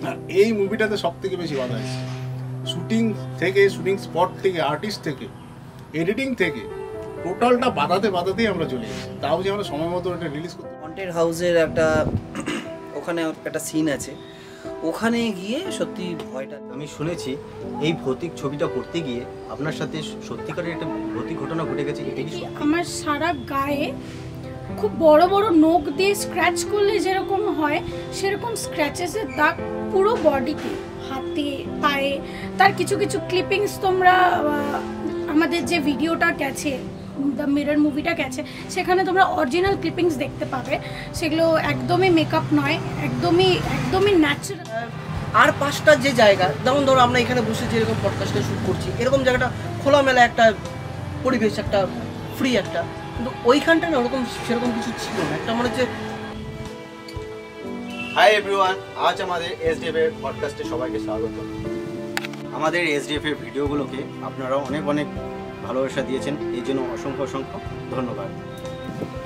আর এই মুভিটাতে সব থেকে বেশি বাধা এসেছে শুটিং থেকে, শুটিং স্পট থেকে, আর্টিস্ট থেকে, এডিটিং থেকে, টোটালটা বাধাতেই আমরা চলে গেছি। তাও যে আমরা সময় মতো এটা রিলিজ করতে। হন্টেড হাউসের একটা ওখানে একটা সিন আছে, ওখানে গিয়ে সত্যি ভয়টা। আমি শুনেছি এই ভৌতিক ছবিটা করতে গিয়ে আপনার সাথে সত্যিকারের একটা ভৌতিক ঘটনা ঘটে গেছে, এটা কি সত্যি? আমার সারা গায়ে খুব বড় বড় নখ দিয়ে স্ক্র্যাচ করলে যেরকম হয় সেরকম স্ক্র্যাচেসের দাগ পুরো বডিতে, হাতে, পায়ে। তার কিছু কিছু ক্লিপিংস তোমরা আমাদের যে ভিডিওটা গেছে, দ্য মিরর মুভিটা গেছে, সেখানে তোমরা অরিজিনাল ক্লিপিংস দেখতে পাবে। সেগুলো একদমই মেকআপ নয়, একদমই ন্যাচারাল। আর পাঁচটা যে জায়গা, যেমন ধরো আমরা এখানে বসে যেরকম পডকাস্টে শুট করছি, এরকম জায়গাটা খোলামেলা একটা পরিবেশ, একটা ফ্রি একটা, কিন্তু ওইখানটা না ওরকম সেরকম কিছু ছিল না। একটা মনে হচ্ছে। হাই এভরিওয়ান, আজ আমাদের এসডিএফ এর পডকাস্টে সবাইকে স্বাগত। আমাদের এসডিএফ এর ভিডিওগুলোকে আপনারা অনেক অনেক ভালোবাসা দিয়েছেন, এই জন্য অসংখ্য অসংখ্য ধন্যবাদ।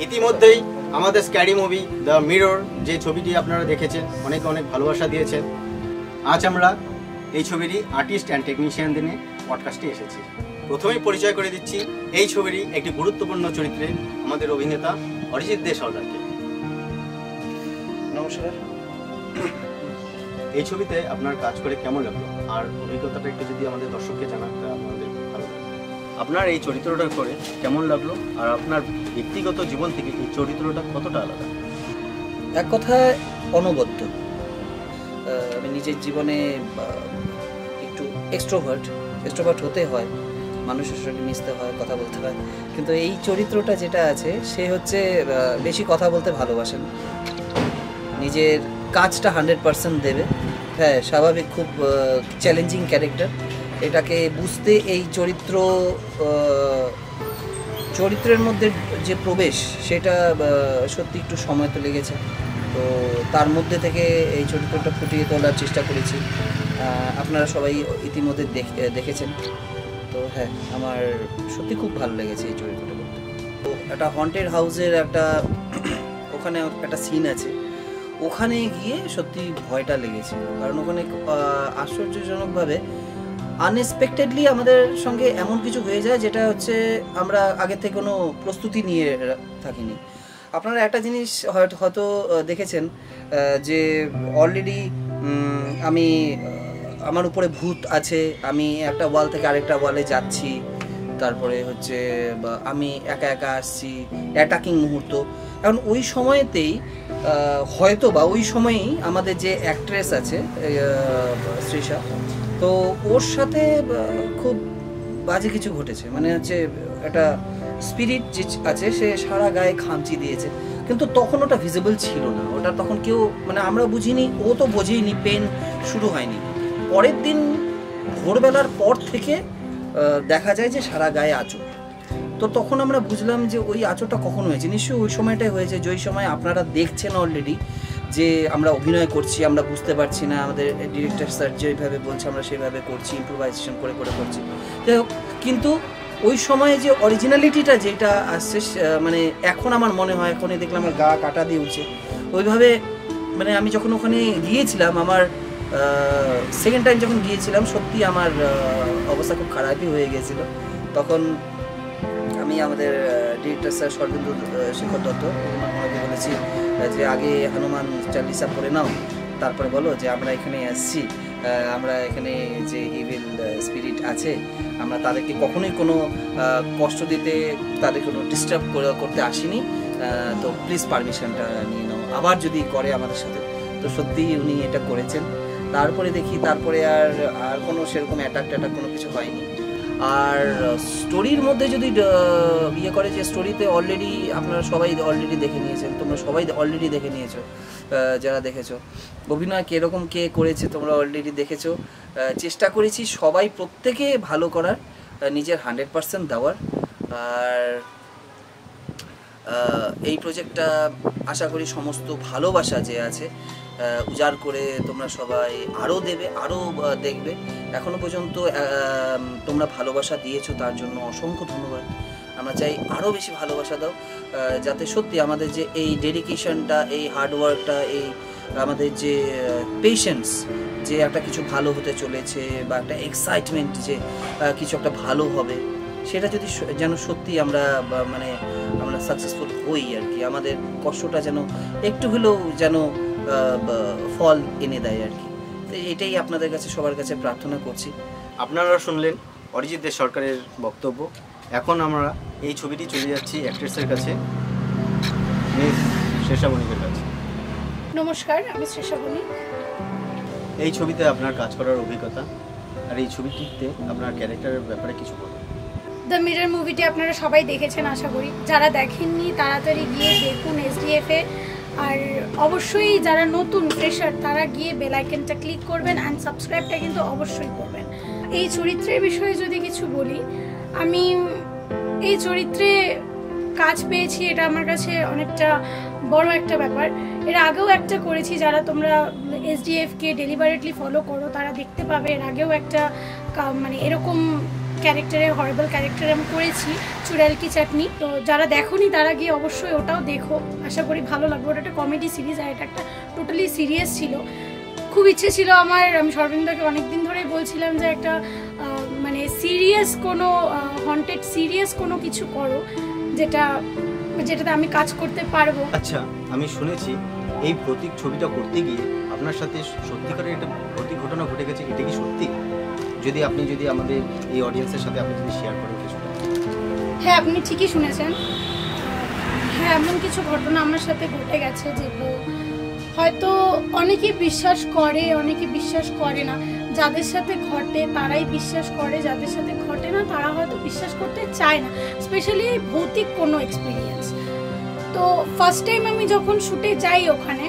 ইতিমধ্যেই আমাদের স্ক্যারি মুভি দ্য মিরর যে ছবিটি আপনারা দেখেছেন, অনেক অনেক ভালোবাসা দিয়েছেন। আজ আমরা এই ছবিরই আর্টিস্ট অ্যান্ড টেকনিশিয়ানদের নিয়ে পডকাস্টে এসেছি। প্রথমেই পরিচয় করে দিচ্ছি এই ছবিরই একটি গুরুত্বপূর্ণ চরিত্রে আমাদের অভিনেতা অরিজিৎ দে সর্দারকে। নমস্কার। এই ছবিতে আপনার কাজ করে কেমন লাগলো, আর অভিজ্ঞতাটা একটু যদি আমাদের দর্শককে জানাতে আমাদের ভালো লাগবে। আপনার এই চরিত্রটা করে কেমন লাগলো, আর আপনার ব্যক্তিগত জীবন থেকে এই চরিত্রটা কতটা আলাদা? এক কথায় অনবদ্য। আমি নিজের জীবনে একটু এক্সট্রোভার্ট হতে হয়, মানুষের সঙ্গে মিশতে হয়, কথা বলতে হয়, কিন্তু এই চরিত্রটা যেটা আছে সে হচ্ছে বেশি কথা বলতে ভালোবাসেন, নিজের কাজটা 100% দেবে। হ্যাঁ, স্বাভাবিক, খুব চ্যালেঞ্জিং ক্যারেক্টার। এটাকে বুঝতে এই চরিত্রের মধ্যে যে প্রবেশ, সেটা সত্যি একটু সময় তো লেগেছে। তো তার মধ্যে থেকে এই চরিত্রটা ফুটিয়ে তোলার চেষ্টা করেছি। আপনারা সবাই ইতিমধ্যে দেখেছেন। তো হ্যাঁ, আমার সত্যি খুব ভালো লেগেছে এই চরিত্রটা করতে। তো একটা হন্টেড হাউসের ওখানে একটা সিন আছে, ওখানে গিয়ে সত্যি ভয়টা লেগেছিল। কারণ ওখানে আশ্চর্যজনকভাবে আনএক্সপেক্টেডলি আমাদের সঙ্গে এমন কিছু হয়ে যায় যেটা হচ্ছে আমরা আগে থেকে কোনো প্রস্তুতি নিয়ে থাকিনি। আপনারা একটা জিনিস হয়তো দেখেছেন যে অলরেডি আমার উপরে ভূত আছে, আমি একটা ওয়াল থেকে আরেকটা ওয়ালে যাচ্ছি, তারপরে হচ্ছে আমি একা একা আসছি, অ্যাটাকিং মুহূর্ত। এখন ওই সময়তেই হয়তো বা ওই সময়েই আমাদের যে অ্যাক্ট্রেস আছে শ্রীষা, তো ওর সাথে খুব বাজে কিছু ঘটেছে। মানে হচ্ছে একটা স্পিরিট যে আছে সে সারা গায়ে খামচি দিয়েছে, কিন্তু তখন ওটা ভিজিবল ছিল না। ওটা তখন কেউ, মানে আমরা বুঝিনি, ও তো বোঝেইনি, পেন শুরু হয়নি। পরের দিন ভোরবেলার পর থেকে দেখা যায় যে সারা গায়ে আঁচড়। তো তখন আমরা বুঝলাম যে ওই আঁচড়টা কখন হয়েছে। নিশ্চয়ই ওই সময়টাই হয়েছে যে ওই সময় আপনারা দেখছেন অলরেডি যে আমরা অভিনয় করছি, আমরা বুঝতে পারছি না, আমাদের ডিরেক্টর স্যার যেভাবে বলছে আমরা সেভাবে করছি, ইম্প্রোভাইজেশন করে করছি। কিন্তু ওই সময়ে যে অরিজিনালিটিটা যেটা আসছে, মানে এখন আমার মনে হয়, এখনই দেখলাম আমার গা কাটা দিয়ে উঠছে। ওইভাবে মানে আমি যখন ওখানে গিয়েছিলাম, আমার সেকেন্ড টাইম যখন গিয়েছিলাম, সত্যি আমার অবস্থা খুব খারাপই হয়ে গিয়েছিল। তখন আমি আমাদের ডিরেক্টর স্যার শরদিন্দু শেখর দত্ত ওনাকে বলেছি যে আগে হনুমান চালিসা পড়ে নাও, তারপরে বলো যে আমরা এখানে আসছি, আমরা এখানে যে ইভিল স্পিরিট আছে আমরা তাদেরকে কখনোই কোনো কষ্ট দিতে, তাদের কোনো ডিস্টার্ব করতে আসিনি, তো প্লিজ পারমিশনটা নিয়ে নাও, আবার যদি করে আমাদের সাথে। তো সত্যিই উনি এটা করেছেন। তারপরে দেখি, তারপরে আর কোনো সেরকম অ্যাটাক কোনো কিছু হয়নি। আর স্টোরির মধ্যে যদি ইয়ে করে, যে স্টোরিতে অলরেডি আপনারা সবাই অলরেডি দেখে নিয়েছেন, তোমরা সবাই অলরেডি দেখে নিয়েছো, যারা দেখেছো অভিনয় কীরকম কে করেছে তোমরা অলরেডি দেখেছো। চেষ্টা করেছি সবাই প্রত্যেকে ভালো করার, নিজের 100% দেওয়ার। আর এই প্রজেক্টটা আশা করি সমস্ত ভালোবাসা যে আছে উজাড় করে তোমরা সবাই আরও দেবে, আরও দেখবে। এখনও পর্যন্ত তোমরা ভালোবাসা দিয়েছো, তার জন্য অসংখ্য ধন্যবাদ। আমরা চাই আরও বেশি ভালোবাসা দাও, যাতে সত্যি আমাদের যে এই ডেডিকেশনটা, এই হার্ডওয়ার্কটা, এই আমাদের যে পেশেন্স, যে একটা কিছু ভালো হতে চলেছে বা একটা এক্সাইটমেন্ট যে কিছু একটা ভালো হবে, সেটা যদি যেন সত্যি আমরা মানে আমরা সাকসেসফুল হই আর কি, আমাদের কষ্টটা যেন একটু হলেও যেন ফল এনে দেয় আর কি। তো এটাই আপনাদের কাছে সবার কাছে প্রার্থনা করছি। আপনারা শুনলেন অরিজিৎ দে সরকারের বক্তব্য। এখন আমরা এই ছবিটি চলে যাচ্ছি অ্যাক্ট্রেসের কাছে, মিস শ্রেষা বণিকের কাছে। নমস্কার, আমি শ্রেষা বণিক। এই ছবিতে আপনার কাজ করার অভিজ্ঞতা আর এই ছবিটিতে আপনার ক্যারেক্টারের ব্যাপারে কিছু বলুন। দ্য মিরর মুভিটি আপনারা সবাই দেখেছেন আশা করি। যারা দেখেননি তাড়াতাড়ি গিয়ে দেখুন SDF-এ। আর অবশ্যই যারা নতুন ফ্রেশার তারা গিয়ে বেল আইকনটা ক্লিক করবেন অ্যান্ড সাবস্ক্রাইবটা কিন্তু অবশ্যই করবেন। এই চরিত্রের বিষয়ে যদি কিছু বলি, আমি এই চরিত্রে কাজ পেয়েছি, এটা আমার কাছে অনেকটা বড় একটা ব্যাপার। এর আগেও একটা করেছি, যারা তোমরা SDF-কে ডেলিভারেটলি ফলো করো তারা দেখতে পাবে। এর আগেও একটা মানে এরকম ক্যারেক্টারে, হরেবল ক্যারেক্টারে আমি করেছি, চুড়াল কি চাটনি। তো যারা দেখোনি তারা গিয়ে অবশ্যই ওটাও দেখো, আশা করি ভালো লাগবে। ওটা একটা কমেডি সিরিজ আর এটা একটা টোটালি সিরিয়াস ছিল। খুব ইচ্ছে ছিল আমার, আমি সর্বিন্দাকে অনেকদিন ধরেই বলছিলাম যে একটা মানে সিরিয়াস কোনো হন্টেড সিরিয়াস কোনো কিছু করো যেটাতে আমি কাজ করতে পারবো। আচ্ছা, আমি শুনেছি এই ভৌতিক ছবিটা করতে গিয়ে আপনার সাথে সত্যিকারের একটা ভৌতিক ঘটনা ঘটে গেছে, এটা কি সত্যি? যদি আমাদের এই অডিয়েন্সের সাথে আপনি যদি শেয়ার করেন কিছুটা। হ্যাঁ, আপনি ঠিকই শুনেছেন। হ্যাঁ, এমন কিছু ঘটনা আমার সাথে ঘটে গেছে যেগুলো হয়তো অনেকে বিশ্বাস করে, অনেকে বিশ্বাস করে না। যাদের সাথে ঘটে তারাই বিশ্বাস করে, যাদের সাথে ঘটে না তারা হয়তো বিশ্বাস করতে চায় না, স্পেশালি ভৌতিক কোনো এক্সপিরিয়েন্স। তো ফার্স্ট টাইম আমি যখন শুটে যাই ওখানে,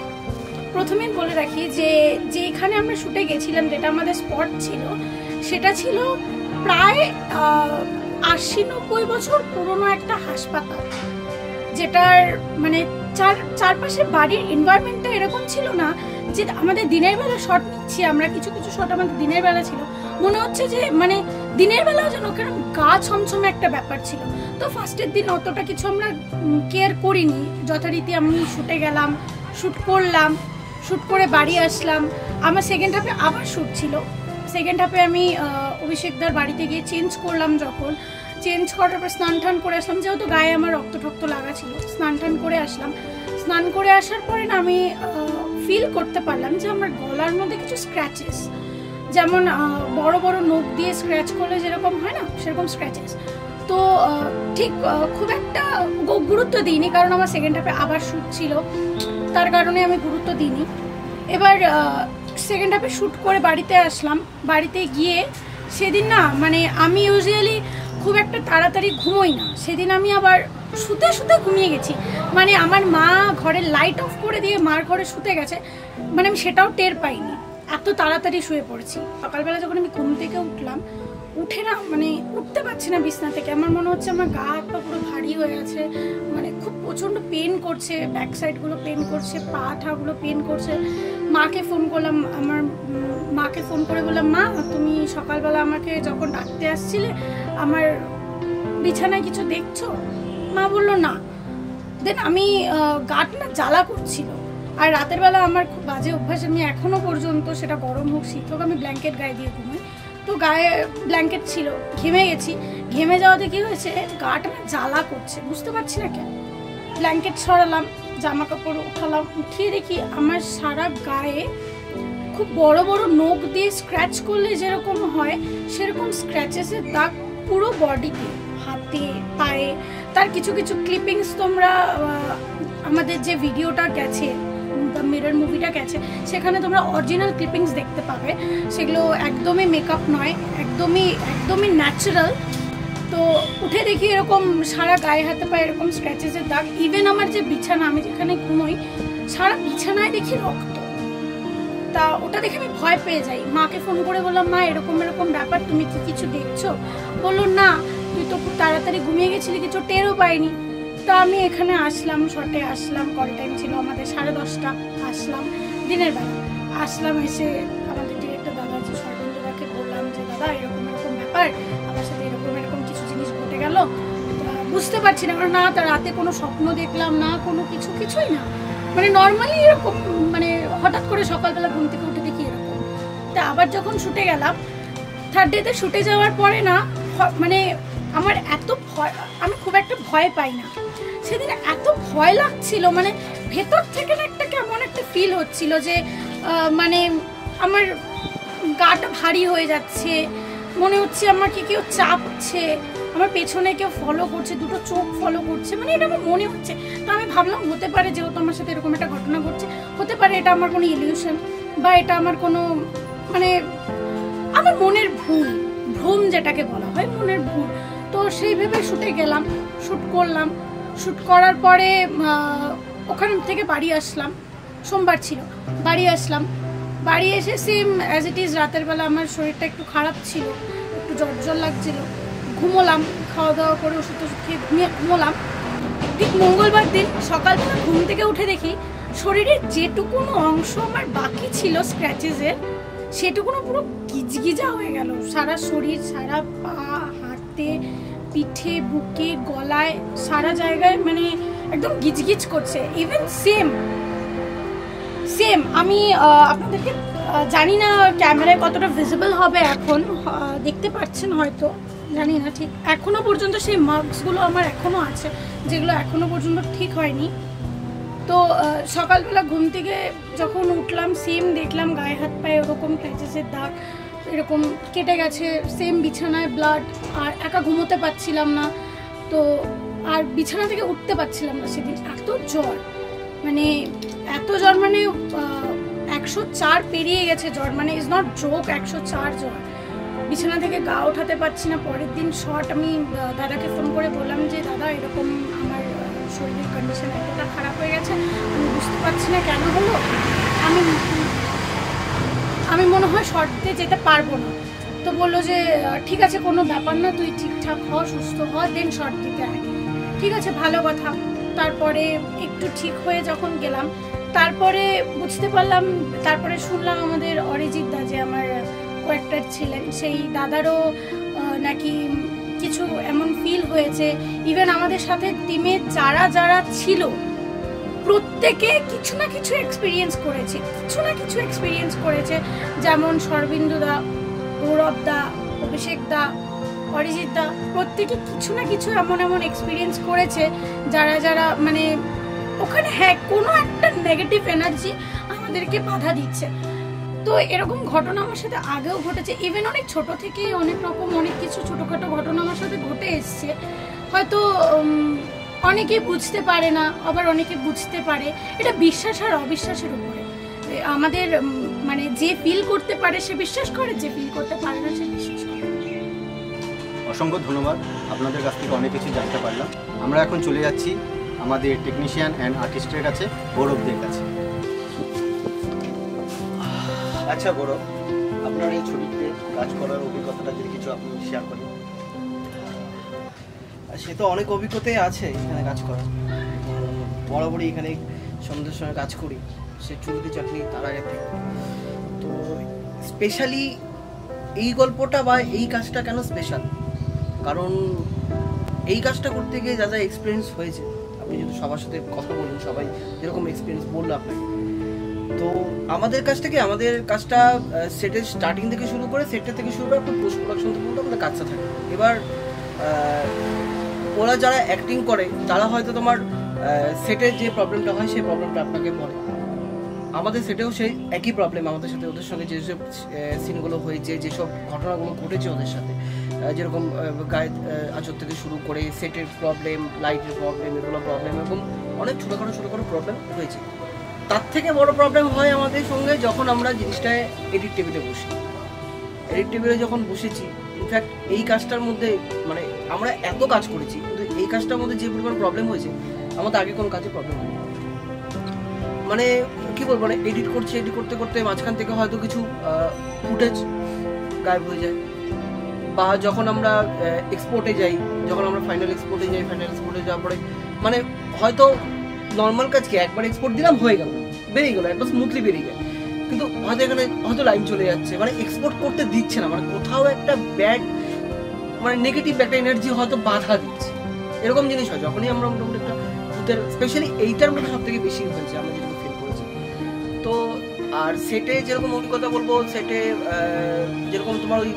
প্রথমেই বলে রাখি যে যেখানে আমরা শুটে গেছিলাম, যেটা আমাদের স্পট ছিল, সেটা ছিল প্রায় 80-90 বছর পুরনো একটা হাসপাতাল, যেটার মানে চারপাশে বাড়ির এনভায়রনমেন্টটা এরকম ছিল না যে আমাদের দিনের বেলা শট নিচ্ছি আমরা, কিছু কিছু শট আমাদের দিনের বেলা ছিল, মনে হচ্ছে যে মানে দিনের বেলাও যেন কেরম গা ছমছমে একটা ব্যাপার ছিল। তো ফার্স্টের দিন অতটা কিছু আমরা কেয়ার করিনি, যথারীতি আমি শুটে গেলাম, শ্যুট করলাম, শ্যুট করে বাড়ি আসলাম। আমার সেকেন্ড হাফে আবার শ্যুট ছিল। সেকেন্ড হাফে আমি অভিষেকদার বাড়িতে গিয়ে চেঞ্জ করলাম। যখন চেঞ্জ করার পর স্নান টান করে আসলাম, যেহেতু গায়ে আমার রক্ত ঠক্ত লাগা ছিল, স্নান টান করে আসলাম। স্নান করে আসার পরে না আমি ফিল করতে পারলাম যে আমার গলার মধ্যে কিছু স্ক্র্যাচেস, যেমন বড় বড় নখ দিয়ে স্ক্র্যাচ করলে যেরকম হয় না, সেরকম স্ক্র্যাচেস। তো ঠিক খুব একটা গুরুত্ব দিইনি, কারণ আমার সেকেন্ড হাফে আবার শ্যুট ছিল, তার কারণে আমি গুরুত্ব দিইনি। এবার সেকেন্ড হাফে শ্যুট করে বাড়িতে আসলাম। বাড়িতে গিয়ে সেদিন না মানে আমি ইউজুয়ালি খুব একটা তাড়াতাড়ি ঘুমোই না, সেদিন আমি আবার শুতে শুতে ঘুমিয়ে গেছি। মানে আমার মা ঘরের লাইট অফ করে দিয়ে মার ঘরে শুতে গেছে, মানে আমি সেটাও টের পাইনি, এত তাড়াতাড়ি শুয়ে পড়েছি। সকালবেলা যখন আমি ঘুম থেকে উঠলাম, উঠে না মানে উঠতে পারছি না বিছনা থেকে, আমার মনে হচ্ছে আমার গা হাত পা পুরো ভারী হয়ে আছে, মানে খুব প্রচণ্ড পেন করছে, ব্যাক সাইডগুলো পেন করছে, পা ঠাগুলো পেন করছে। মাকে ফোন করলাম, আমার মাকে ফোন করে বললাম, মা তুমি সকালবেলা আমাকে যখন ডাকতে আসছিলে আমার বিছানায় কিছু দেখছো? মা বললো না। দেন আমি গাটা না জ্বালা করছিল, আর রাতের বেলা আমার খুব বাজে অভ্যাস, আমি এখনো পর্যন্ত সেটা গরম হোক শীত হোক আমি ব্ল্যাঙ্কেট গায়ে দিয়ে ঘুমাই। তো গায়ে ব্ল্যাঙ্কেট ছিল, ঘেমে গেছি, ঘেমে যাওয়াতে কি হয়েছে গাটা না জ্বালা করছে, বুঝতে পারছি না কেন। ব্ল্যাঙ্কেট সরালাম, জামা কাপড় উঠালাম, উঠিয়ে দেখি আমার সারা গায়ে খুব বড় বড় নখ দিয়ে স্ক্র্যাচ করলে যেরকম হয় সেরকম স্ক্র্যাচেসের দাগ পুরো বডিতে, হাতে, পায়ে। তার কিছু কিছু ক্লিপিংস তোমরা আমাদের যে ভিডিওটা গেছে, দ্য মিরর মুভিটা গেছে, সেখানে তোমরা অরিজিনাল ক্লিপিংস দেখতে পাবে। সেগুলো একদমই মেকআপ নয়, একদমই ন্যাচারাল। তো উঠে দেখি এরকম সারা গায়ে হাতে পায়ে এরকম স্ক্র্যাচেসের দাগ। ইভেন আমার যে বিছানা, আমি যেখানে ঘুমোই, সারা বিছানায় দেখি রক্ত। তা ওটা দেখে আমি ভয় পেয়ে যাই, মাকে ফোন করে বললাম, মা এরকম এরকম ব্যাপার, তুমি কি কিছু দেখছো? বললো না, তুই তো খুব তাড়াতাড়ি ঘুমিয়ে গেছিলি, কিছু টেরও পাইনি। তা আমি এখানে আসলাম, শর্টে আসলাম, কল টাইম ছিল আমাদের 10:30, আসলাম দিনের বেলা। আসলাম, এসে আমাদের ডিরেক্টর দাদা যে সর্বেন্দ্রদাকে বললাম যে দাদা এরকম এরকম ব্যাপার, আমার সাথে এরকম এরকম কিছু জিনিস ঘটে গেল, বুঝতে পারছি না। কারণ না তার রাতে কোনো স্বপ্ন দেখলাম না, কোনো কিছুই না, মানে নর্মালি এরকম, মানে হঠাৎ করে সকালবেলা ঘুম থেকে উঠে দেখি এরকম। আবার যখন শুটে গেলাম, থার্ড ডেতে শুটে যাওয়ার পরে না মানে আমার এত ভয়, আমি খুব একটা ভয় পাই না, সেদিন এত ভয় লাগছিল, মানে ভেতর থেকে না একটা কেমন একটা ফিল হচ্ছিল যে মানে আমার গাটা ভারী হয়ে যাচ্ছে, মনে হচ্ছে আমাকে কেউ চাপছে, আমার পেছনে কেউ ফলো করছে, দুটো চোখ ফলো করছে, মানে এটা আমার মনে হচ্ছে। তো আমি ভাবলাম হতে পারে, যেহেতু আমার সাথে এরকম একটা ঘটনা ঘটছে, হতে পারে এটা আমার কোনো ইলিউশন বা এটা আমার কোনো মানে আমার মনের ভ্রম যেটাকে বলা হয়, মনের ভুল। তো সেই ভেবে শুটে গেলাম, শ্যুট করলাম, শ্যুট করার পরে ওখান থেকে বাড়ি আসলাম, সোমবার ছিল, বাড়ি আসলাম, বাড়ি এসে সেম অ্যাজ ইট ইজ রাতের বেলা আমার শরীরটা একটু খারাপ ছিল, একটু জ্বর লাগছিল, ঘুমোলাম, খাওয়া দাওয়া করে ওষুধ খেয়ে ঘুমোলাম। ঠিক মঙ্গলবার দিন সকালবেলা ঘুম থেকে উঠে দেখি শরীরের যেটুকুনো অংশ আমার বাকি ছিল স্ক্র্যাচেসের, সেটুকুনো পুরো গিজগিজা হয়ে গেল, সারা শরীর, সারা পা, হাতে, পিঠে, বুকে, গলায়, সারা জায়গায় মানে একদম গিজগিজ করছে। ইভেন সেম আমি আপনাদেরকে জানি না ক্যামেরায় কতটা ভিজিবল হবে, এখন দেখতে পাচ্ছেন হয়তো, জানি না ঠিক, এখনো পর্যন্ত সেই মার্কসগুলো আমার এখনো আছে, যেগুলো এখনো পর্যন্ত ঠিক হয়নি। তো সকালবেলা ঘুম থেকে যখন উঠলাম, সেম দেখলাম গায়ে হাত পায়ে ওরকম ক্র্যাচেসের দাগ, এরকম কেটে গেছে, সেম বিছানায় ব্লাড, আর একা ঘুমোতে পারছিলাম না, তো আর বিছানা থেকে উঠতে পারছিলাম না সেদিন, এত জ্বর, মানে এত জ্বর, মানে 104 পেরিয়ে গেছে জ্বর, মানে ইজ নট জোক, 104 জ্বর, বিছানা থেকে গা ওঠাতে পারছি না। পরের দিন শর্ট আমি দাদাকে ফোন করে বললাম যে দাদা এরকম আমার শরীরের কন্ডিশন এতটা খারাপ হয়ে গেছে, আমি বুঝতে পারছি না কেন হলো, আমি মনে হয় শর্ট দিতে যেতে পারবো না। তো বললো যে ঠিক আছে, কোনো ব্যাপার না, তুই ঠিকঠাক হ, সুস্থ হ, দেন শর্ট দিতে আয়। ঠিক আছে, ভালো কথা। তারপরে একটু ঠিক হয়ে যখন গেলাম, তারপরে বুঝতে পারলাম, তারপরে শুনলাম আমাদের অরিজিৎ দা, যে আমার কোঅ্যাক্টর ছিলেন, সেই দাদারও নাকি কিছু এমন ফিল হয়েছে। ইভেন আমাদের সাথে টিমে যারা ছিল প্রত্যেকে কিছু না কিছু এক্সপিরিয়েন্স করেছে, যেমন শরবিন্দু দা, গৌরব দা, অভিষেক দা, অরিজিৎ দা, প্রত্যেকে কিছু না কিছু এমন এক্সপিরিয়েন্স করেছে যারা মানে ওখানে হ্যাঁ কোনো একটা নেগেটিভ এনার্জি আমাদেরকে বাধা দিচ্ছে। তো এরকম ঘটনা আমার সাথে আগেও ঘটেছে, ইভেন অনেক ছোট থেকে অনেক রকম অনেক কিছু ছোটোখাটো ঘটনা আমার সাথে ঘটে এসছে। হয়তো অনেকে বুঝতে পারে না, আবার অনেকে বুঝতে পারে, এটা বিশ্বাস আর অবিশ্বাসের উপরে। আমাদের মানে যে ফিল করতে পারে সে বিশ্বাস করে, যে ফিল করতে পারে না সে বিশ্বাস করে। অসংখ্য ধন্যবাদ, আপনাদের কাছ থেকে অনেক কিছু জানতে পারলাম। আমরা এখন চলে যাচ্ছি আমাদের টেকনিশিয়ান অ্যান্ড আর্টিস্টের কাছে, গৌরবদের কাছে। আচ্ছা গৌরব, আপনার এই ছবিতে কাজ করার অভিজ্ঞতাটা যদি কিছু আপনি শেয়ার করেন। সে তো অনেক অভিজ্ঞতাই আছে এখানে কাজ করার, বরাবরই এখানে সন্ধ্যের সময় কাজ করি, সে চুরুটি চাটনি তার আগে থেকে। তো স্পেশালি এই গল্পটা বা এই কাজটা কেন স্পেশাল, কারণ এই কাজটা করতে গিয়ে যা এক্সপিরিয়েন্স হয়েছে, আপনি যদি সবার সাথে কথা বলুন, সবাই যেরকম এক্সপিরিয়েন্স বললো আপনাকে, তো আমাদের কাজটা সেটের স্টার্টিং থেকে শুরু করে পোস্ট প্রোডাকশন পর্যন্ত আমাদের কাজটা থাকে। এবার ওরা যারা অ্যাক্টিং করে তারা হয়তো তোমার সেটের যে প্রবলেমটা হয় সেই প্রবলেমটা আপনাকে বলে, আমাদের সেটেও সেই একই প্রবলেম, আমাদের সাথে ওদের সঙ্গে যেসব সিনগুলো হয়েছে, যেসব ঘটনাগুলো ঘটেছে ওদের সাথে, যেরকম গায়ে আঁচড় থেকে শুরু করে সেটের প্রবলেম, লাইটের প্রবলেম, এগুলো প্রবলেম, এরকম অনেক ছোটোখাটো প্রবলেম হয়েছে। তার থেকে বড় প্রবলেম হয় আমাদের সঙ্গে যখন আমরা জিনিসটায় এডিট টেবিলে বসি। এডিট টেবিলে যখন বসেছি, ইনফ্যাক্ট এই কাজটার মধ্যে মানে আমরা এত কাজ করেছি, কিন্তু এই কাজটার মধ্যে যে পরিমাণ প্রবলেম হয়েছে আমাদের আগে কোনো কাজে প্রবলেম হয়নি। মানে কি বলবো, মানে এডিট করতে করতে মাঝখান থেকে হয়তো কিছু ফুটেজ গায়েব হয়ে যায়, বা যখন আমরা এক্সপোর্টে যাই, ফাইনাল এক্সপোর্টে যাওয়ার পরে মানে হয়তো নর্মাল কাজকে একবার এক্সপোর্ট দিলাম, হয়ে গেল, বেরিয়ে গেল, একবার স্মুথলি বেরিয়ে গেল, কিন্তু হয়তো এখানে হয়তো লাইন চলে যাচ্ছে, মানে এক্সপোর্ট করতে দিচ্ছে না, মানে কোথাও একটা ব্যাড মানে নেগেটিভ একটা এনার্জি হয়তো বাধা দিচ্ছে, এরকম জিনিস হয় যখনই আমরা মোটামুটি একটা ভূতের, স্পেশালি এইটার মধ্যে সব থেকে বেশি হয়েছে আমরা যেটা ফিল করেছি। তো আর সেটে যেরকম অভিজ্ঞতা বলবো, সেটে যেরকম তোমার ওই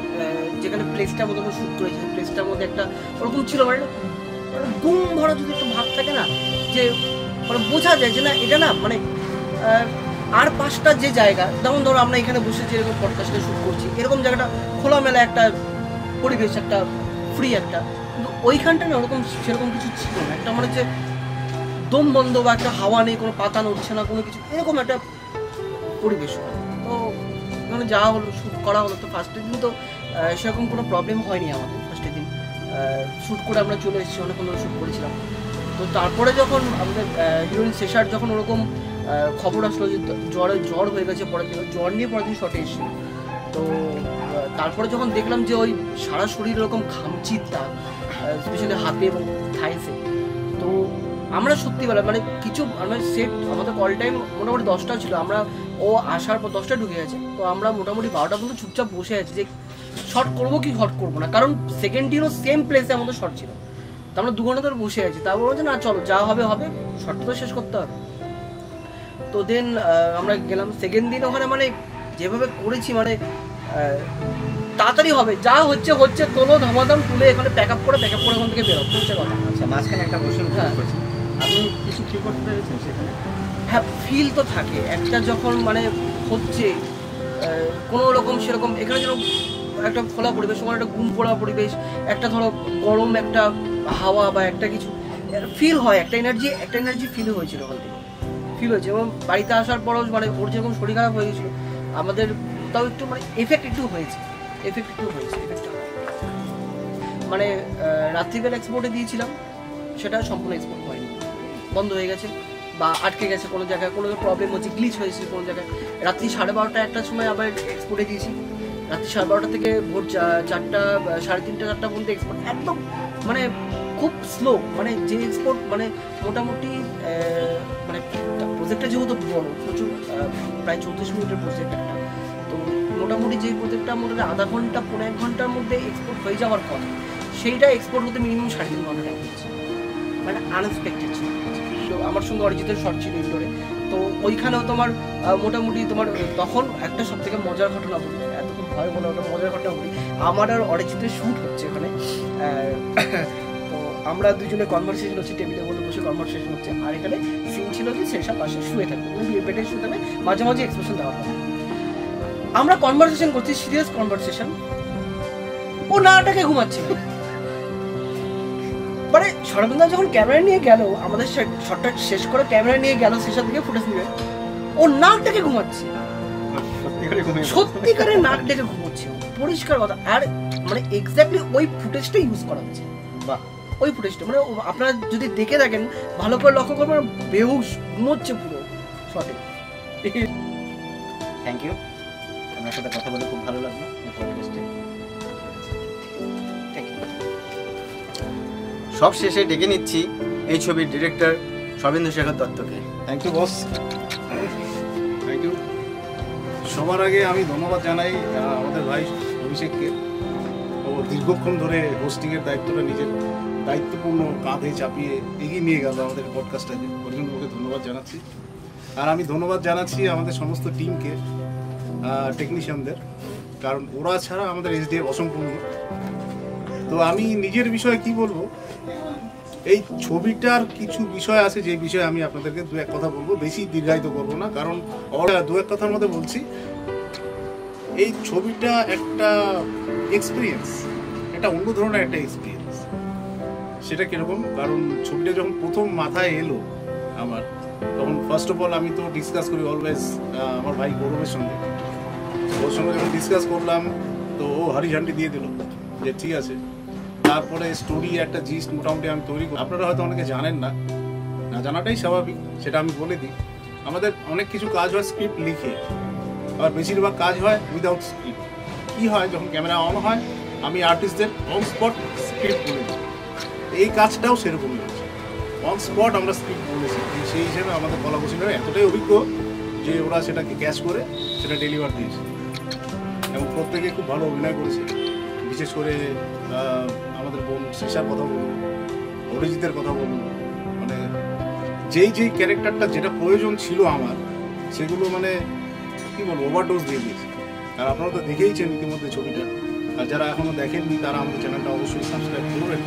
যেখানে প্লেসটার মধ্যে আমরা শ্যুট করেছি, প্লেসটার মধ্যে একটা ওরকম ছিল মানে গুম ভরা যদি একটা ভাব থাকে না, যে মানে বোঝা যায় যে না এটা না মানে আর 5টা যে জায়গা, যেমন ধরো আমরা এখানে বসে যেরকম পডকাস্টে শ্যুট করছি, এরকম জায়গাটা খোলামেলা একটা পরিবেশ, একটা ফ্রি একটা, কিন্তু ওইখানটা না ওরকম সেরকম কিছু ছিল না। একটা মানে যে দম বন্ধ বা একটা হাওয়া নেই, কোনো পাতা নড়ছে না, কোনো কিছু, এরকম একটা পরিবেশ। তো ওখানে যাওয়া হলো, শ্যুট করা হলো। তো ফার্স্টের দিন তো সেরকম কোনো প্রবলেম হয়নি আমাদের। ফার্স্টের দিন শ্যুট করে আমরা চলে এসেছি, অনেকক্ষণ ধরে শ্যুট করেছিলাম। তো তারপরে যখন আমাদের হিরোইন শেষার যখন ওরকম খবর আসলো যে জ্বর হয়ে গেছে, পরের দিন জ্বর নিয়ে পরের দিন শটে এসেছিল। তো তারপরে যখন দেখলাম যে ওই সারা শরীর এরকম ঘামচির দাগ, স্পেশালি হাতে এবং থাইসে, তো আমরা সত্যি বলা মানে কিছু আমরা সেট আমাদের কল টাইম মোটামুটি 10টা ছিল, আমরা ও আসার পর 10টা ঢুকে গেছে। তো আমরা মোটামুটি 12টা পর্যন্ত চুপচাপ বসে আছি যে শর্ট করবো কি শর্ট করবো না, কারণ সেকেন্ড দিনও সেম প্লেসে আমাদের শর্ট ছিল। তো আমরা 2 ঘন্টা ধরে বসে আছি, তারপর বলছে না চলো যা হবে হবে, শর্টটা তো শেষ করতে হবে। তো দেন আমরা গেলাম সেকেন্ড দিন ওখানে, মানে যেভাবে করেছি মানে তাড়াতাড়ি হবে, যা হচ্ছে হচ্ছে, তোলো ধামাধাম তুলে এখানে প্যাক আপ করে ওখান থেকে বেরো হচ্ছে কথা। আচ্ছা, মাঝখানে একটা কোশ্চেন করছি, আপনি কিছু ফিল করতে পেরেছেন সেখানে? হ্যাঁ, ফিল তো থাকে একটা, যখন মানে হচ্ছে কোনো রকম সেরকম এখানে যেন একটা খোলা পরিবেশ, ওখানে একটা ঘুম পড়া পরিবেশ, একটা ধরো গরম একটা হাওয়া বা একটা কিছু ফিল হয়, একটা এনার্জি ফিল হয়েছিল ওখান থেকে, ফিল হয়েছে। এবং বাড়িতে আসার পরও মানে ওর যেরকম শরীর খারাপ হয়ে গেছিলো, আমাদের তাও একটু মানে এফেক্ট একটু হয়েছে। মানে রাত্রিবেলা এক্সপোর্টে দিয়েছিলাম, সেটা সম্পূর্ণ এক্সপোর্ট হয়নি, বন্ধ হয়ে গেছে বা আটকে গেছে কোনো জায়গায়, কোনো প্রবলেম হচ্ছে, গ্লিচ হয়েছে কোনো জায়গায়। রাত্রি 12:30 1টার সময় আবার এক্সপোর্টে দিয়েছি, রাত্রি 12:30 থেকে ভোর 4টা 3:30 4টা পর্যন্ত এক্সপোর্ট, একদম মানে খুব স্লো। মানে যে এক্সপোর্ট মানে মোটামুটি মানে প্রজেক্টটা যেহেতু বড়, প্রচুর প্রায় 34 মিনিটের প্রজেক্ট একটা, তো মোটামুটি যে প্রজেক্টটা মোটামুটি আধা ঘন্টা 1.5 ঘন্টার মধ্যে এক্সপোর্ট হয়ে যাওয়ার কথা, সেইটা এক্সপোর্ট হতে মিনিমাম 3.5 ঘন্টা টাইম হচ্ছে, মানে আনএক্সপেক্টেড ছিল। তো আমার সঙ্গে অরিজিতের শর্ট ছিল ইনডোরে, তো ওইখানেও তোমার মোটামুটি তোমার তখন একটা সব থেকে মজার ঘটনা বলি, এতক্ষণ ভয় বলে ওটা মজার ঘটনা বলি। আমার আর অরিজিতের শ্যুট হচ্ছে ওখানে, তো আমরা দুজনে কনভারসেশন হচ্ছে, টেবিলে বসে কনভারসেশন হচ্ছে, আর এখানে সিন ছিল যে শেষা পাশে শুয়ে থাকবে, বেডে শুয়ে থাকবে, মাঝে মাঝে এক্সপ্রেশন দেওয়া হবে। আমরা কনভারসেশন করছি, সিরিয়াস কনভারসেশন, ও নাটাকে ঘুমাচ্ছে। মানে সরবিন্দা যখন ক্যামেরা নিয়ে গেল, আমাদের শটটা শেষ করে ক্যামেরা নিয়ে গেল শেষের দিকে ফুটেজ নিয়ে, ও নাকটাকে ঘুমাচ্ছে, সত্যিকারের নাক ডেকে ঘুমাচ্ছে, পরিষ্কার কথা। আর মানে এক্স্যাক্টলি ওই ফুটেজটা ইউজ করা হচ্ছে, ওই ফুটেজটা মানে আপনারা যদি দেখে থাকেন ভালো করে লক্ষ্য করবেন, বেহুশ ঘুমোচ্ছে পুরো শটে। থ্যাংক ইউ, আপনার সাথে কথা বলে খুব ভালো লাগলো এই পডকাস্টে। সব শেষে ডেকে নিচ্ছি এই ছবির ডিরেক্টর শরবেন্দু শেখর দত্তকে। Thank you boss, thank you. সবার আগে আমি ধন্যবাদ জানাই আমাদের ভাই অভিষেককে, ও দীর্ঘক্ষণ ধরে হোস্টিংয়ের দায়িত্বটা নিজের দায়িত্বপূর্ণ কাঁধে চাপিয়ে এগিয়ে নিয়ে গেল আমাদের পডকাস্টটাকে, ওর জন্য ওকে ধন্যবাদ জানাচ্ছি। আর আমি ধন্যবাদ জানাচ্ছি আমাদের সমস্ত টিমকে, টেকনিশিয়ানদের, কারণ ওরা ছাড়া আমাদের এসডিএফ অসম্পূর্ণ। তো আমি নিজের বিষয়ে কি বলবো, এই ছবিটার কিছু বিষয় আছে যে বিষয়ে আমি আপনাদেরকে 2-1 কথা বলবো, বেশি দীর্ঘায়িত করবো না, কারণ 2-1 কথার মধ্যে বলছি। এই ছবিটা একটা এক্সপিরিয়েন্স, একটা অন্য ধরনের একটা এক্সপিরিয়েন্স। সেটা কিরকম, কারণ ছবিটা যখন প্রথম মাথায় এলো আমার, তখন ফার্স্ট অফ অল আমি তো ডিসকাস করি অলওয়েজ আমার ভাই গৌরবের সঙ্গে। ওর সঙ্গে যখন ডিসকাস করলাম, তো ও হারি ঝান্ডি দিয়ে দিল যে ঠিক আছে। তারপরে স্টোরি একটা জিস্ট মোটামুটি আমি তৈরি করি। আপনারা হয়তো অনেকে জানেন না, না জানাটাই স্বাভাবিক, সেটা আমি বলে দিই। আমাদের অনেক কিছু কাজ হয় স্ক্রিপ্ট লিখে, আর বেশিরভাগ কাজ হয় উইদাউট স্ক্রিপ্ট। কী হয়, যখন ক্যামেরা অন হয় আমি আর্টিস্টদের অন স্পট স্ক্রিপ্ট বলে দিই। এই কাজটাও সেরকমই হচ্ছে, অন স্পট আমরা স্ক্রিপ্ট বলেছি। সেই হিসেবে আমাদের কলাকুশলীরা এতটাই অভিজ্ঞ যে ওরা সেটাকে ক্যাচ করে সেটা ডেলিভার দিয়েছে, এবং প্রত্যেকে খুব ভালো অভিনয় করেছে। বিশেষ করে আমাদের বোন শেষার কথা বলুন, অরিজিতের কথা বলুন, মানে যেই ক্যারেক্টারটা যেটা প্রয়োজন ছিল আমার, সেগুলো মানে কী বলবো ওভারডোজ দিয়ে দিয়েছে। আর আপনারা তো দেখেইছেন ইতিমধ্যে ছবিটা, আর যারা এখনও দেখেননি তারা আমাদের চ্যানেলটা অবশ্যই সাবস্ক্রাইব করবেন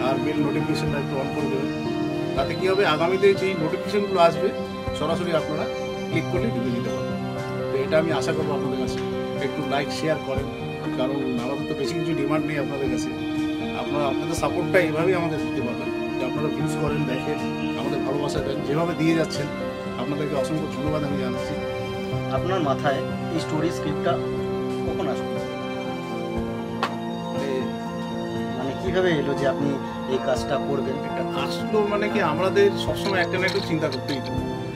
আর বেল নোটিফিকেশনটা একটু অন করে দেবেন। তাতে কী হবে, আগামীতে যেই নোটিফিকেশনগুলো আসবে সরাসরি আপনারা ক্লিক করলে ঢুকে দিতে পারবেন। তো এটা আমি আশা করবো আপনাদের কাছে একটু লাইক শেয়ার করেন, কারণ আমাদের তো বেশি কিছু ডিমান্ড নেই আপনাদের কাছে। আপনাদের সাপোর্টটা এইভাবেই আমাদের দিতে পারবেন, যে আপনারা ভিউজ করেন, দেখেন, আমাদের ভালোবাসা দেন, যেভাবে দিয়ে যাচ্ছেন আপনাদেরকে অসংখ্য ধন্যবাদ আমি জানাচ্ছি। আপনার মাথায় এই স্টোরি স্ক্রিপ্টটা কখন আসলো, মানে কিভাবে এলো যে আপনি এই কাজটা করবেন? এটা আসলো মানে কি, আমাদের সবসময় একটা না একটু চিন্তা করতেই তো,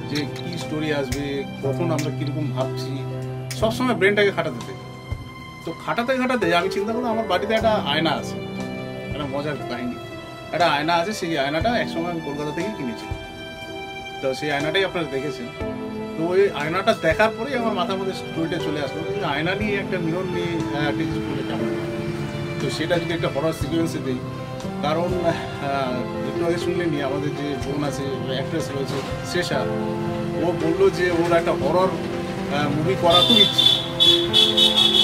যে কী স্টোরি আসবে, কখন আমরা কীরকম ভাবছি, সবসময় ব্রেনটাকে খাটাতে থাকে। তো খাটাতে খাটাতে আমি চিন্তা করলাম আমার বাড়িতে একটা আয়না আছে, একটা মজার কাহিনী, একটা আয়না আছে। সেই আয়নাটা একসময় আমি কলকাতা থেকেই কিনেছি। তো সেই আয়নাটাই আপনারা দেখেছেন। তো ওই আয়নাটা দেখার পরেই আমার মাথার মধ্যে স্টোরিটা চলে আসলো, যে আয়না নিয়ে একটা মিরর নিয়ে একটা কিছু করলে কেমন হয়। তো সেটা যদি একটা হরর সিকোয়েন্সে দিই, কারণ একটু আগে শুনলেনি আমাদের যে বোন আছে, অ্যাক্ট্রেস রয়েছে শ্রেষা, ও বললো যে ওর একটা হরর মুভি করা খুব ইচ্ছে।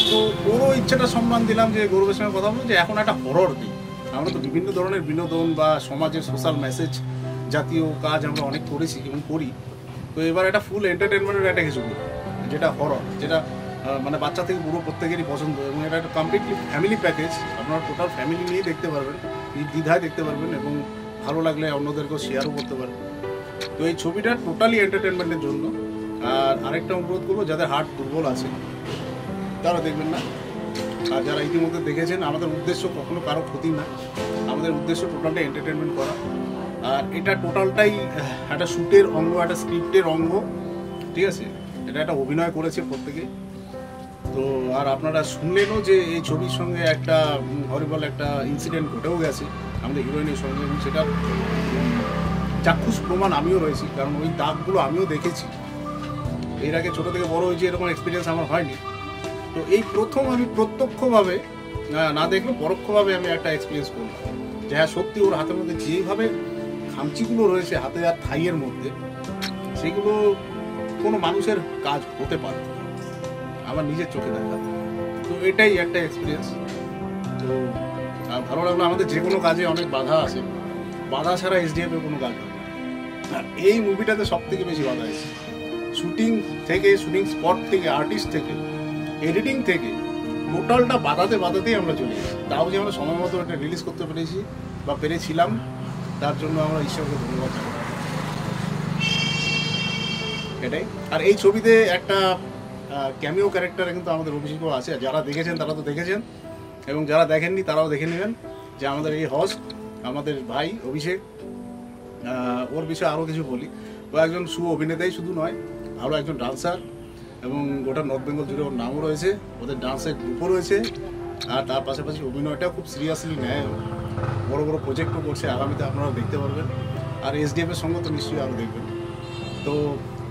তো ওরও ইচ্ছাটা সম্মান দিলাম, যে গৌরবের সঙ্গে কথা বলবো যে এখন একটা হরর দিই। আমরা তো বিভিন্ন ধরনের বিনোদন বা সমাজের সোশ্যাল মেসেজ জাতীয় কাজ আমরা অনেক করেছি এবং করি। তো এবার একটা ফুল এন্টারটেনমেন্টের একটা কিছু করি, যেটা হরর, যেটা মানে বাচ্চা থেকে পুরো প্রত্যেকেরই পছন্দ, এবং এটা একটা কমপ্লিটলি ফ্যামিলি প্যাকেজ। আপনারা টোটাল ফ্যামিলি নিয়ে দেখতে পারবেন, দ্বিধায় দেখতে পারবেন, এবং ভালো লাগলে অন্যদেরকেও শেয়ারও করতে পারবেন। তো এই ছবিটা টোটালি এন্টারটেনমেন্টের জন্য। আর আরেকটা অনুরোধ করবো, যাদের হার্ট দুর্বল আছে তারা দেখবেন না, আর যারা ইতিমধ্যে দেখেছেন, আমাদের উদ্দেশ্য কখনো কারো ক্ষতি না, আমাদের উদ্দেশ্য টোটালটা এন্টারটেনমেন্ট করা। আর এটা টোটালটাই একটা শ্যুটের অঙ্গ, একটা স্ক্রিপ্টের অঙ্গ, ঠিক আছে? এটা একটা অভিনয় করেছে প্রত্যেকেই। তো আর আপনারা শুনলেনও যে এই ছবির সঙ্গে একটা হরিবল একটা ইনসিডেন্ট ঘটেও গেছে আমাদের হিরোইনের সঙ্গে, এবং সেটা চাক্ষুষ প্রমাণ আমিও রয়েছি, কারণ ওই দাগগুলো আমিও দেখেছি। এর আগে ছোটো থেকে বড় হয়েছে, এরকম এক্সপিরিয়েন্স আমার হয়নি। তো এই প্রথম আমি প্রত্যক্ষভাবে না দেখলেও পরোক্ষভাবে আমি একটা এক্সপিরিয়েন্স করলাম, যে হ্যাঁ সত্যি ওর হাতের মধ্যে যেইভাবে খামচিগুলো রয়েছে হাতে আর থাইয়ের মধ্যে, সেগুলো কোনো মানুষের কাজ হতে পারে আমার নিজের চোখে দেখা। তো এটাই একটা এক্সপিরিয়েন্স। তো ভালো লাগলো। আমাদের যে কোনো কাজে অনেক বাধা আছে, বাধা ছাড়া এসডিএফ এর কোনো কাজ হয় না। আর এই মুভিটাতে সব থেকে বেশি বাধা এসেছে, শুটিং থেকে, শুটিং স্পট থেকে, আর্টিস্ট থেকে, এডিটিং থেকে, টোটালটা বাধাতেই আমরা চলে গেছি। তাও যে আমরা সময় মতো এটা রিলিজ করতে পেরেছি বা পেরেছিলাম, তার জন্য আমরা ঈশ্বরকে ধন্যবাদ জানাই। এটাই। আর এই ছবিতে একটা ক্যামিও ক্যারেক্টারে কিন্তু আমাদের অভিষেকও আছে। যারা দেখেছেন তারা তো দেখেছেন, এবং যারা দেখেননি তারাও দেখে নেবেন, যে আমাদের এই হোস্ট, আমাদের ভাই অভিষেক। ওর বিষয়ে আরও কিছু বলি, ও একজন অভিনেতাই শুধু নয়, ভালো একজন ডান্সার, এবং গোটা নর্থ বেঙ্গল জুড়ে ওর নামও রয়েছে, ওদের ডান্সের গ্রুপও রয়েছে। আর তার পাশাপাশি অভিনয়টাও খুব সিরিয়াসলি নেয়, বড় বড় প্রজেক্টও করছে, আগামীতে আপনারা দেখতে পারবেন। আর এসডিএফ এর সঙ্গে তো নিশ্চয়ই আরও দেখবেন। তো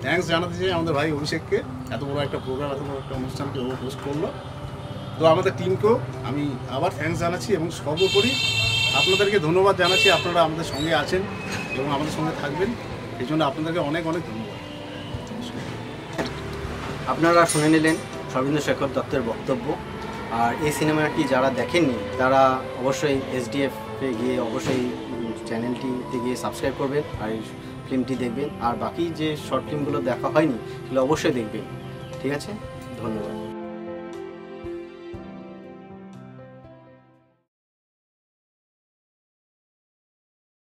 থ্যাঙ্কস জানাতে চাই আমাদের ভাই অভিষেককে, এত বড় একটা প্রোগ্রাম, এত বড় একটা অনুষ্ঠানকে ও হোস্ট করলো। তো আমাদের টিমকেও আমি আবার থ্যাঙ্কস জানাচ্ছি, এবং সর্বোপরি আপনাদেরকে ধন্যবাদ জানাচ্ছি। আপনারা আমাদের সঙ্গে আছেন এবং আমাদের সঙ্গে থাকবেন, এই জন্য আপনাদেরকে অনেক অনেক ধন্যবাদ। আপনারা শুনে নিলেন সর্বেন্দ্র শেখর দত্তের বক্তব্য। আর এই সিনেমাটি যারা দেখেননি তারা অবশ্যই এসডিএফে গিয়ে অবশ্যই চ্যানেলটিতে গিয়ে সাবস্ক্রাইব করবেন, আর এই ফিল্মটি দেখবেন। আর বাকি যে শর্ট ফিল্মগুলো দেখা হয়নি সেগুলো অবশ্যই দেখবেন। ঠিক আছে, ধন্যবাদ।